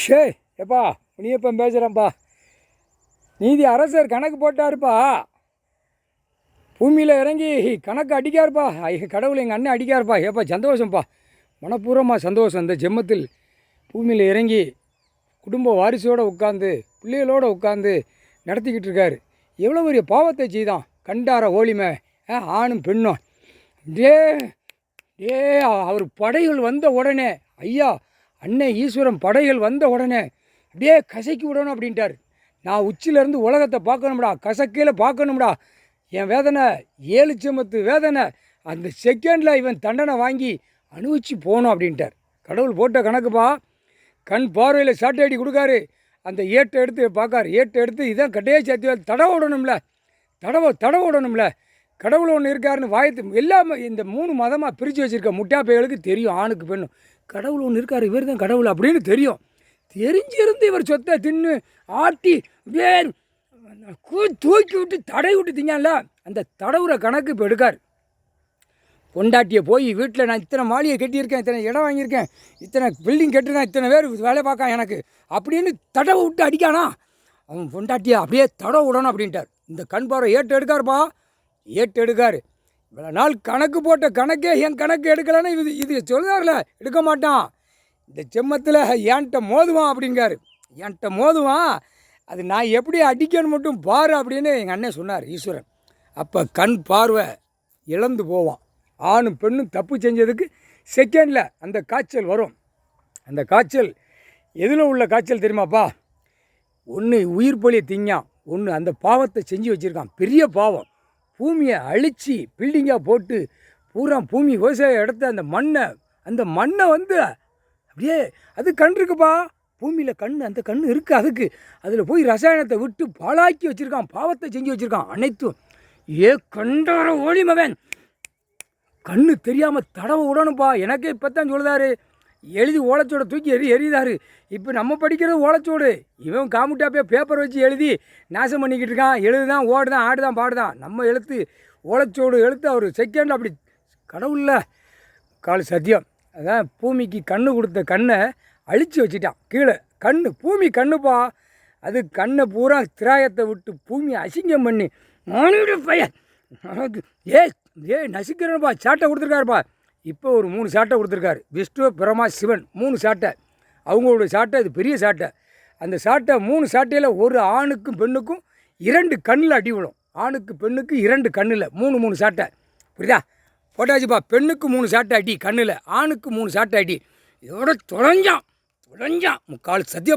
ஷே எப்பா முனியப்பன் பேசுகிறேன்ப்பா. நீதி அரசர் கணக்கு போட்டாருப்பா. பூமியில் இறங்கி கணக்கு அடிக்காருப்பா. கடவுள் எங்கள் அண்ணன் அடிக்காருப்பா. ஏப்பா சந்தோஷம்ப்பா, மனப்பூர்வமாக சந்தோஷம். இந்த ஜென்மத்தில் பூமியில் இறங்கி குடும்ப வாரிசோடு உட்காந்து பிள்ளைகளோடு உட்காந்து நடத்திக்கிட்டு இருக்காரு. எவ்வளோ பெரிய பாவத்தை செய்தான். கண்டார ஓலிமை ஆணும் பெண்ணும். டே டே அவர் படைகள் வந்த உடனே, ஐயா அண்ணன் ஈஸ்வரன் படைகள் வந்த உடனே அப்படியே கசக்கி விடணும் அப்படின்ட்டார். நான் உச்சிலேருந்து உலகத்தை பார்க்கணும்டா, கசக்கையில் பார்க்கணும்டா. என் வேதனை 7 ஜென்மத்து வேதனை அந்த செகண்டில் இவன் தண்டனை வாங்கி அனுபவிச்சு போகணும் அப்படின்ட்டார். கடவுள் போட்ட கணக்குப்பா. கண் பார்வையில் சாட்டை கொடுக்காரு. அந்த ஏட்டை எடுத்து பார்க்காரு. ஏட்டை எடுத்து இதான் கட்டையே சேர்த்து தடவை விடணும்ல, தடவை விடணும்ல. கடவுள் ஒன்று இருக்காருன்னு வாயத்து எல்லாமே இந்த 3 மதமாக பிரித்து வச்சுருக்க முட்டா பையலுக்கு தெரியும். ஆணுக்கு பெண்ணும் கடவுள் ஒன்று இருக்கார், இவர் தான் கடவுள் அப்படின்னு தெரியும். தெரிஞ்சிருந்து இவர் சொத்தை தின்னு ஆட்டி வேறு தூக்கி விட்டு தடை விட்டு திங்கல. அந்த தடவுற கணக்கு இப்போ எடுக்கார். பொண்டாட்டியை போய் வீட்டில் நான் இத்தனை மாளிகை கட்டியிருக்கேன், இத்தனை இடம் வாங்கியிருக்கேன், இத்தனை பில்டிங் கட்டிருக்கேன், இத்தனை பேர் வேலை பார்க்கான் எனக்கு அப்படின்னு தடவை விட்டு அடிக்கானா. அவன் பொண்டாட்டியை அப்படியே தடவை விடணும் அப்படின்ட்டார். இந்த கண் பார்வை ஏட்டு எடுக்காருப்பா, ஏட்டு எடுக்காரு. இவ்வளோ நாள் கணக்கு போட்ட கணக்கே என் கணக்கு எடுக்கலைன்னா இது சொல்லுதார்ல, எடுக்க மாட்டான். இந்த ஜென்மத்தில் என்கிட்ட மோதுவான் அப்படிங்காரு. என்கிட்ட மோதுவான், அது நான் எப்படி அடிக்கணும் மட்டும் பாரு அப்படின்னு எங்கள் அண்ணன் சொன்னார் ஈஸ்வரன். அப்போ கண் பார்வை இழந்து போவான். ஆணும் பெண்ணும் தப்பு செஞ்சதுக்கு செகண்டில் அந்த காய்ச்சல் வரும். அந்த காய்ச்சல் எதில் உள்ள காய்ச்சல் தெரியுமாப்பா? ஒன்று உயிர் பலியை திங்கான், ஒன்று அந்த பாவத்தை செஞ்சு வச்சுருக்கான். பெரிய பாவம். பூமியை அழித்து பில்டிங்காக போட்டு பூரா பூமி விவசாய இடத்த அந்த மண்ணை வந்து அப்படியே அது கண் இருக்குப்பா. பூமியில் அந்த கண் இருக்குது. அதுக்கு அதில் போய் ரசாயனத்தை விட்டு பாழாக்கி வச்சுருக்கான். பாவத்தை செஞ்சு வச்சுருக்கான் அனைத்தும். கண்டார ஓலிமவன் கண்ணு தெரியாமல் தடவை விடணும்ப்பா. எனக்கே இப்போ தான் சொல்லுதாரு. எழுதி ஓலைச்சோட தூக்கி எறிதாரு. இப்போ நம்ம படிக்கிறது ஓலைச்சோடு. இவன் காமுட்டாப்பே பேப்பர் வச்சு எழுதி நாசம் பண்ணிக்கிட்டு இருக்கான். எழுதுதான், ஓடுதான், ஆடுதான், பாடுதான். நம்ம எழுத்து ஓலைச்சோடு எழுத்து. அவர் செகண்ட் அப்படி கடவுளில் கால் சத்தியம். அதான் பூமிக்கு கண்ணு கொடுத்த கண்ணை அழித்து வச்சுட்டான் கீழே. பூமி கண்ணுப்பா. அது கண்ணை பூரா திராயத்தை விட்டு பூமி அசிங்கம் பண்ணி மானிட பையன் நசிக்கிறேன்ப்பா. சாட்டை கொடுத்துருக்காருப்பா. இப்போ ஒரு 3 சாட்டை கொடுத்துருக்காரு. விஷ்ணு, பிரமா, சிவன் 3 சாட்டை. அவங்களோட சாட்டை இது பெரிய சாட்டை. அந்த சாட்டை 3 சாட்டையில் ஒரு ஆணுக்கும் பெண்ணுக்கும் 2 கண்ணில் அடி விடும். ஆணுக்கு பெண்ணுக்கு 2 கண்ணில் 3 சாட்டை. புரியுதா? போட்டாச்சுப்பா. பெண்ணுக்கு 3 சாட்டை அடி கண்ணில், ஆணுக்கு 3 சாட்டை அடி. இதோட தொலைஞ்சான் 3/4 சத்தியம்.